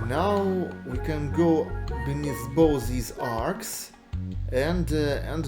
Now we can go beneath both these arcs and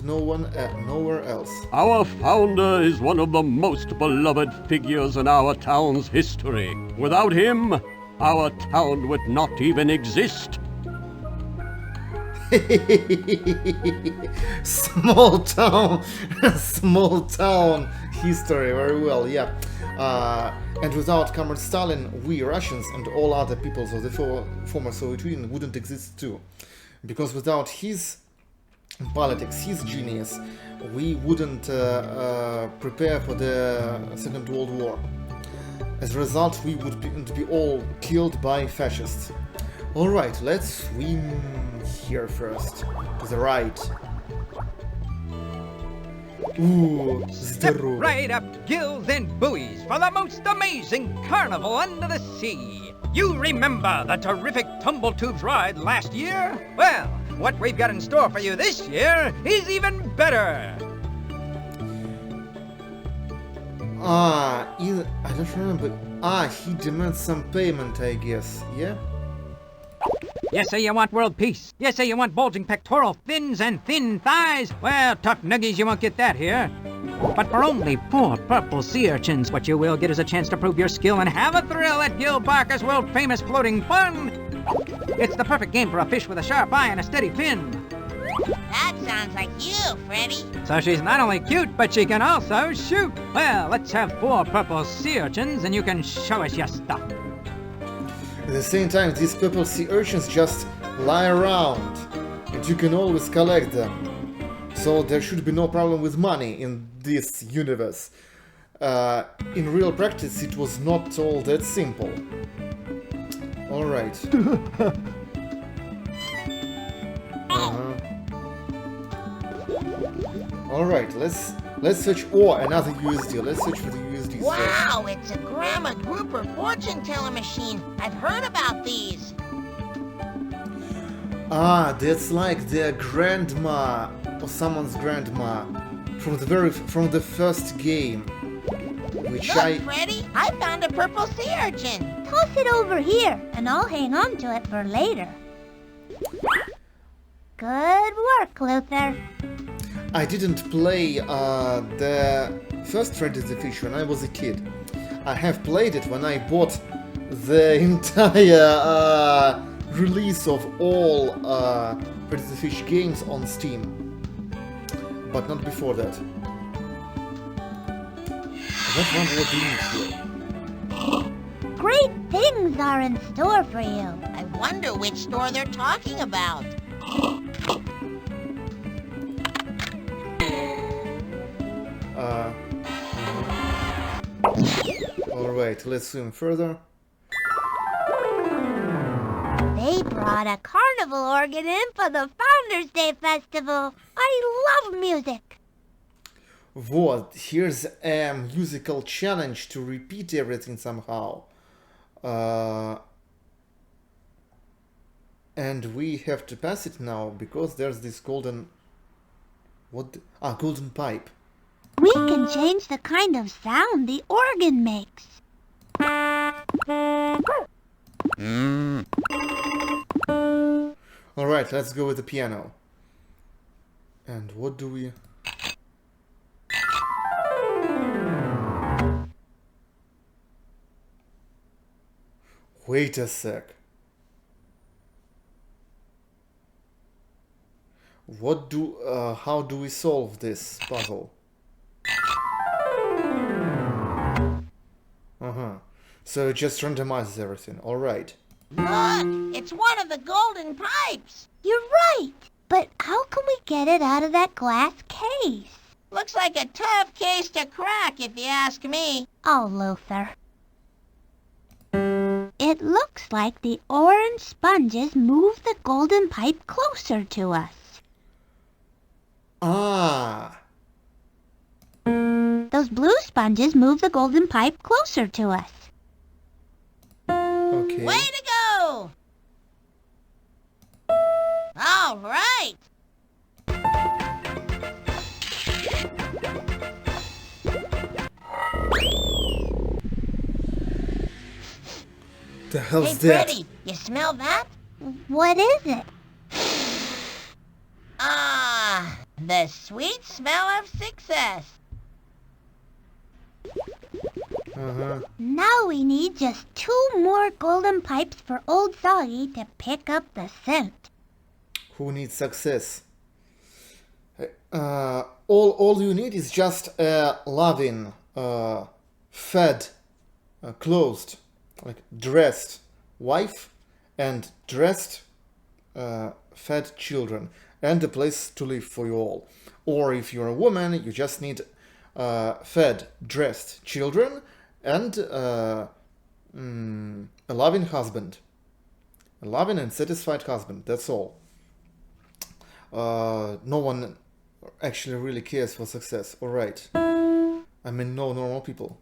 nowhere else. Our founder is one of the most beloved figures in our town's history. Without him, our town would not even exist. Small town, small town history, very well, yeah. And without Comrade Stalin, we Russians and all other peoples of the former Soviet Union wouldn't exist too. Because without his politics, his genius, we wouldn't prepare for the Second World War. As a result, we would be all killed by fascists. Alright, let's swim here first, to the right. Ooh, Step здорово. right up gills and buoys for the most amazing carnival under the sea. You remember the terrific tumble tubes ride last year? Well, what we've got in store for you this year is even better. I don't remember. He demands some payment, I guess, yeah? You say you want world peace. You say you want bulging pectoral fins and thin thighs. Well, tough nuggies, you won't get that here. But for only 4 purple sea urchins, what you will get is a chance to prove your skill and have a thrill at Gil Barker's world-famous floating fun. It's the perfect game for a fish with a sharp eye and a steady fin. That sounds like you, Freddy. So she's not only cute, but she can also shoot. Well, let's have 4 purple sea urchins and you can show us your stuff. At the same time, these purple sea urchins just lie around, and you can always collect them. So there should be no problem with money in this universe. In real practice, it was not all that simple. Alright. Alright, let's search. Oh, another USD. Let's search for the USD. Wow, it's a Grandma Grouper fortune teller machine. I've heard about these. That's like their grandma or someone's grandma from the first game, which Look, Freddy, I found a purple sea urchin. Toss it over here, and I'll hang on to it for later. Good work, Luther. I didn't play the first Freddy the Fish when I was a kid. I have played it when I bought the entire release of all Freddy the Fish games on Steam, but not before that. That one was the here. Great things are in store for you. I wonder which store they're talking about. Alright, let's swim further. They brought a carnival organ in for the Founders Day Festival. I love music. What? Here's a musical challenge to repeat everything somehow. And we have to pass it now because there's this golden... What? Golden pipe. We can change the kind of sound the organ makes. Alright, let's go with the piano. And what do we... Wait a sec. How do we solve this puzzle? So it just randomizes everything. Alright. Look, it's one of the golden pipes. You're right. But how can we get it out of that glass case? Looks like a tough case to crack, if you ask me. Oh, Luther. It looks like the orange sponges move the golden pipe closer to us. Those blue sponges move the golden pipe closer to us. Okay. Way to go! All right. The Hey, hell's that? Freddy, you smell that? What is it? Ah, the sweet smell of success. Uh-huh. Now we need just 2 more golden pipes for Old Soggy to pick up the scent. Who needs success? All you need is just a loving, fed, clothed, like dressed wife and dressed, fed children and a place to live for you all. Or if you're a woman, you just need fed, dressed children and a loving husband. A loving and satisfied husband, that's all. No one actually really cares for success. Alright. I mean, no normal people.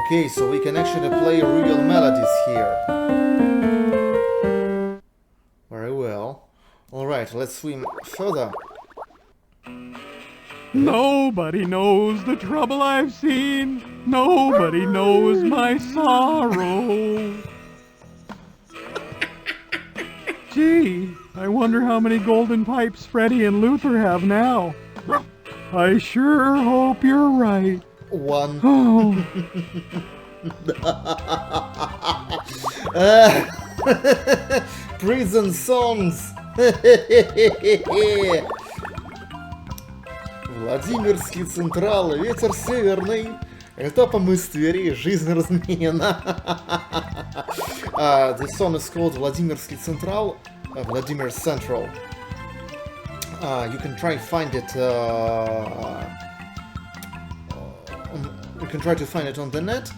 Okay, so we can actually play real melodies here. Very well. Alright, let's swim further. Nobody knows the trouble I've seen. Nobody knows my sorrow. Gee, I wonder how many golden pipes Freddy and Luther have now. I sure hope you're right. One. Oh, Prison songs. Владимирский Централ, ветер северный. Это помыслери, жизнь размена. The song is called Владимирский Централ, Vladimir Central. You can try find it. You can try to find it on the net.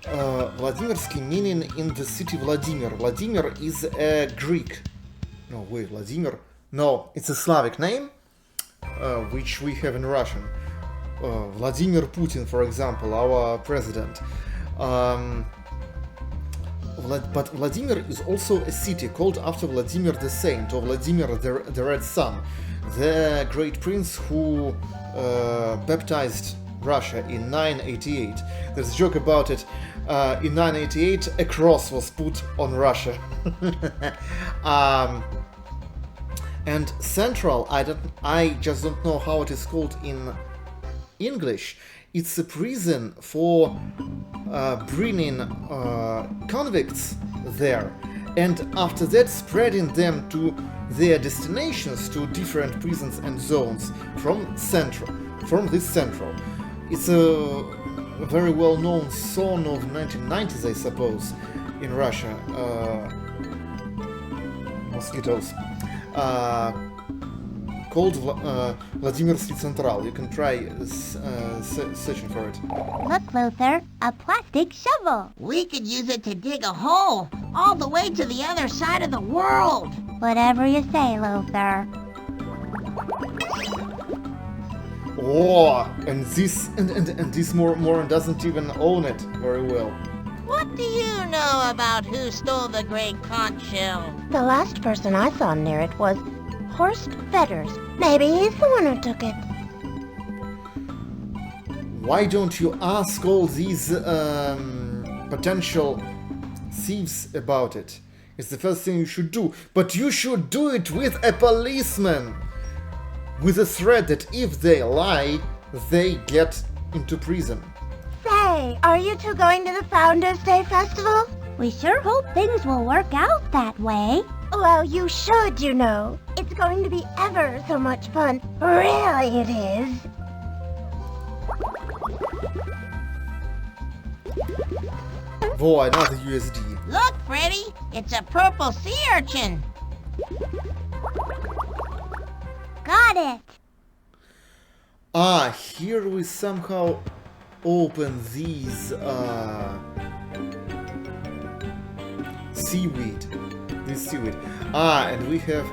Vladimirsky meaning in the city Vladimir. Vladimir is a Greek. No, wait, Vladimir? No, it's a Slavic name, which we have in Russian. Vladimir Putin, for example, our president. But Vladimir is also a city called after Vladimir the Saint, or Vladimir the Red Sun, the great prince who baptized Russia in 988. There's a joke about it. In 988, a cross was put on Russia. And Central, I just don't know how it is called in English. It's a prison for bringing convicts there, and after that spreading them to their destinations, to different prisons and zones from this Central. It's a very well-known song of 1990s, I suppose, in Russia. Mosquitoes. Called Vladimirsky Central. You can try searching for it. Look, Luther, a plastic shovel. We could use it to dig a hole all the way to the other side of the world. Whatever you say, Luther. Oh, and this Moran doesn't even own it very well. What do you know about who stole the great conch shell? The last person I saw near it was Horst Fetters. Maybe he's the one who took it. Why don't you ask all these potential thieves about it? It's the first thing you should do. But you should do it with a policeman! With a threat that if they lie, they get into prison. Say, are you two going to the Founders Day Festival? We sure hope things will work out that way. Well, you should, you know. It's going to be ever so much fun. Really it is. Whoa, another USD. Look, Freddy, it's a purple sea urchin. Got it. Ah, here we somehow open these seaweed. This seaweed. Ah, and we have...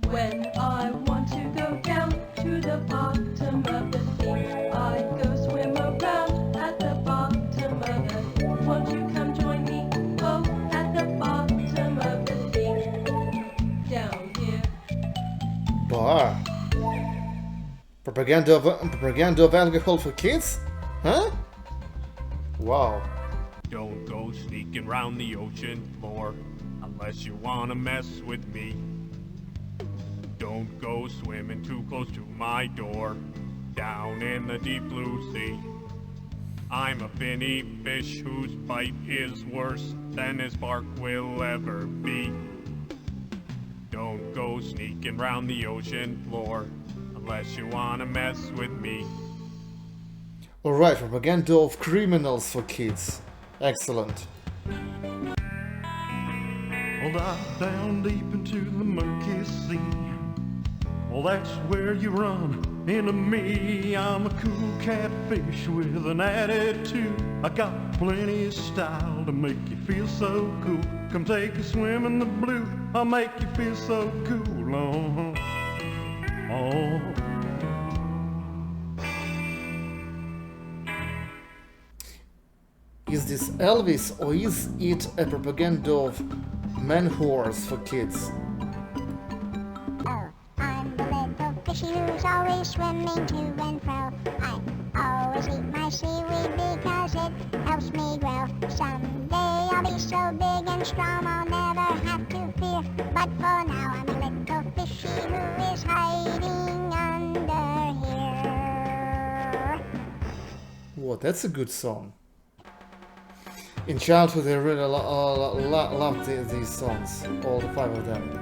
When I want to go down to the bottom of the sea, I go swim around at the bottom of the sea. Won't you come join me? Oh, at the bottom of the sea. Down here. Bar. Propaganda of alcohol for kids? Huh? Wow. Don't go sneaking round the ocean floor unless you wanna mess with me. Don't go swimming too close to my door down in the deep blue sea. I'm a finny fish whose bite is worse than his bark will ever be. Don't go sneaking round the ocean floor unless you wanna mess with me. Alright, propaganda of criminals for kids. Excellent. Well, dive down deep into the murky sea. Well, that's where you run into me. I'm a cool catfish with an attitude. I got plenty of style to make you feel so cool. Come take a swim in the blue. I'll make you feel so cool. Oh. Is this Elvis or is it a propaganda of man whores for kids? Oh, I'm the little fishy who's always swimming to and fro. I always eat my seaweed because it helps me grow. Someday I'll be so big and strong I'll never have to fear. But for now I'm a little fishy who is hiding under here. Whoa, that's a good song. In childhood, I really loved these songs, all the 5 of them.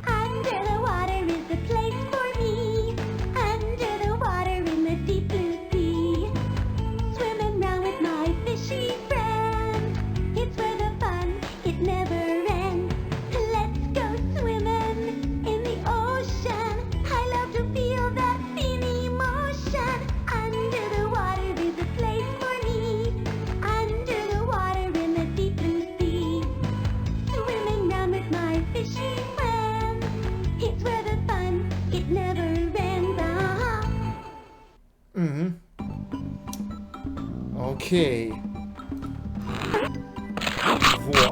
Under the water is the place for me. Under the water in the deep blue sea. Swimming round with my fishy friend. It's where the fun, it never ends. Let's go swimming in the ocean. I love to feel that feel emotion. Under the water is a place for me. Under the water in the deep blue sea. Swimming round with my fishy friend. It's where the fun, it never ends. Okay. Во.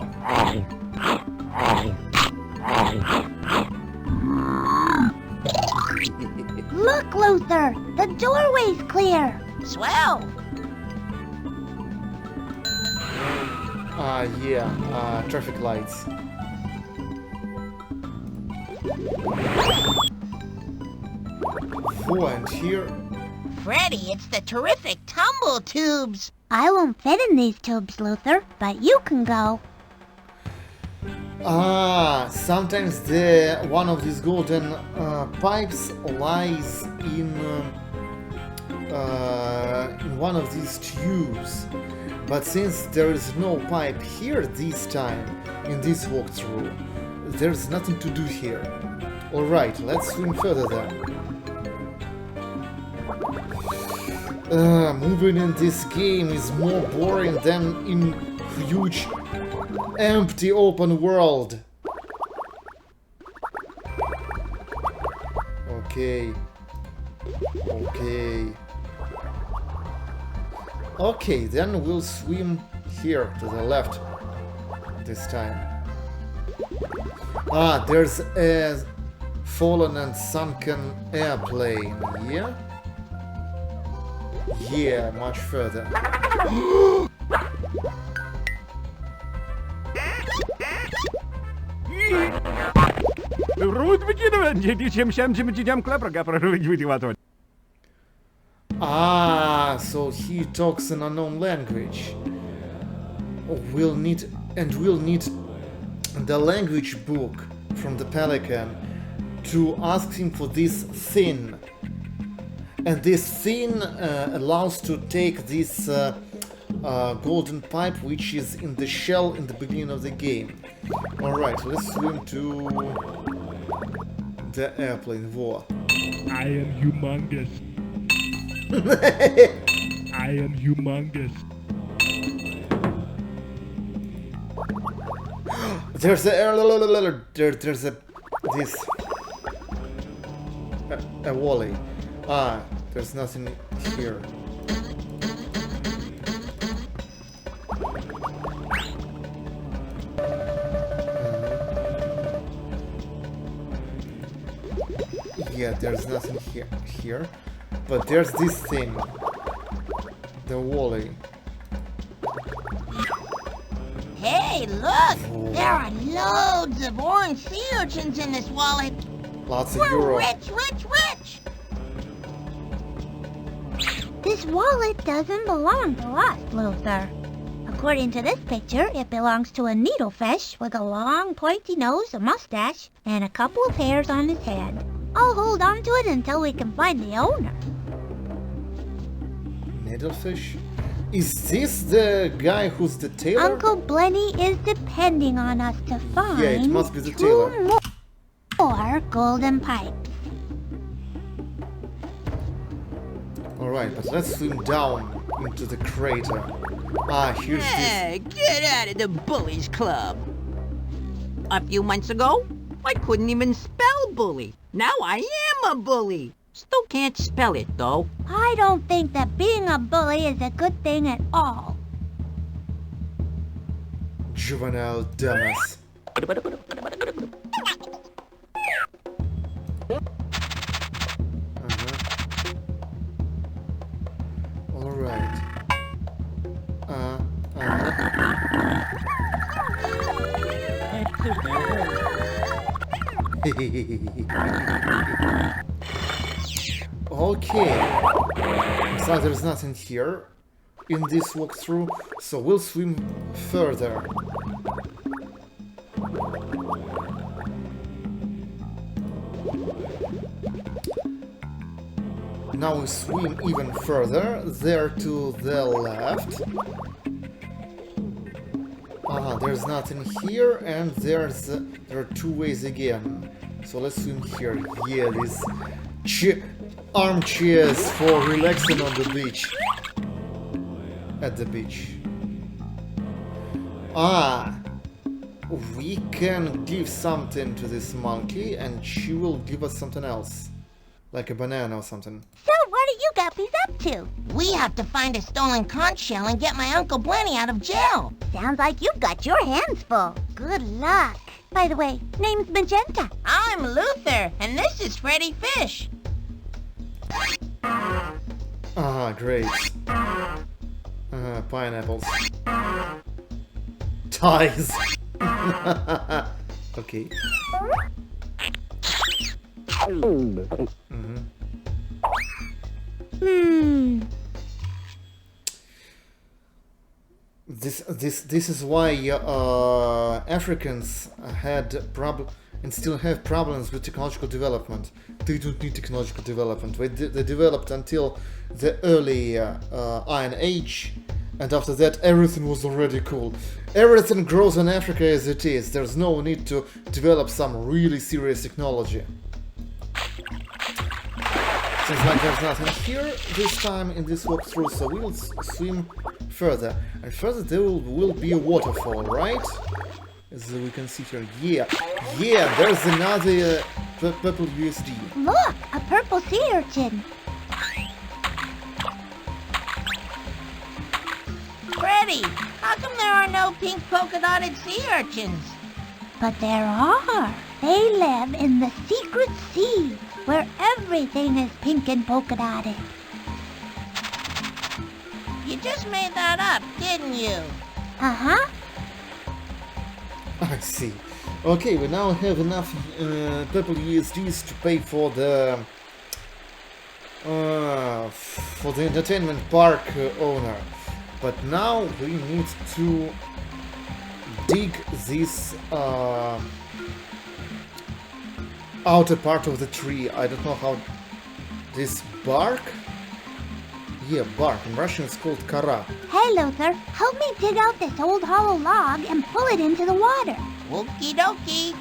Look, Luther! The doorway's clear! Swell. Yeah, traffic lights. Во, and here... Freddy, it's the terrific tumble tubes. I won't fit in these tubes, Luther, but you can go. Sometimes one of these golden pipes lies in one of these tubes. But since there is no pipe here this time, in this walkthrough, there's nothing to do here. Alright, let's swim further then. Moving in this game is more boring than in huge, empty open world. Okay. Okay, then we'll swim here to the left this time. There's a fallen and sunken airplane, yeah? Yeah, much further. So he talks an unknown language. We'll need the language book from the Pelican to ask him for this thing. And this thing allows to take this golden pipe which is in the shell in the beginning of the game. Alright, let's swim to the airplane. War. I am humongous. I am humongous. There's a wally. There's nothing here. Yeah, there's nothing here. But there's this thing. The Wally. Hey, look! There are loads of orange sea urchins in this wallet. Lots of We're euro. rich, rich, rich! This wallet doesn't belong to us, Luther. According to this picture, it belongs to a needlefish with a long, pointy nose, a mustache, and a couple of hairs on his head. I'll hold on to it until we can find the owner. Needlefish? Is this the guy who's the tailor? Uncle Blenny is depending on us to find Yeah, it must be the 2 tailor. more golden pipes. Alright, but let's swim down into the crater. Ah, here's Hey, get out of the bullies club. A few months ago, I couldn't even spell bully. Now I am a bully. Still can't spell it, though. I don't think that being a bully is a good thing at all. this juvenile dumbass. Alright. Okay. So there's nothing here in this walkthrough, so we'll swim further. Now we swim even further, there to the left. There's nothing here, and there are two ways again. So let's swim here. Yeah, these armchairs for relaxing on the beach. At the beach. We can give something to this monkey, and she will give us something else. Like a banana or something. So what are you guppies up to? We have to find a stolen conch shell and get my Uncle Blenny out of jail. Sounds like you've got your hands full. Good luck. By the way, name's Magenta. I'm Luther, and this is Freddy Fish. Grapes. Pineapples. Ties. Okay. This is why Africans had and still have problems with technological development. They don't need technological development. They developed until the early Iron Age, and after that everything was already cool. Everything grows in Africa as it is. There's no need to develop some really serious technology. Seems like there's nothing here this time in this walkthrough, so we'll swim further. And further there will be a waterfall, right? As we can see here. Yeah, there's another purple USD. Look, a purple sea urchin. Freddy, how come there are no pink polka-dotted sea urchins? But there are. They live in the secret sea, where everything is pink and polka dotted. You just made that up, didn't you? Uh-huh. I see. Okay, we now have enough purple USDs to pay for the entertainment park owner. But now we need to dig this outer part of the tree. I don't know how this bark? Yeah, bark. In Russian it's called kara. Hey, Luther, help me dig out this old hollow log and pull it into the water. Okie dokie.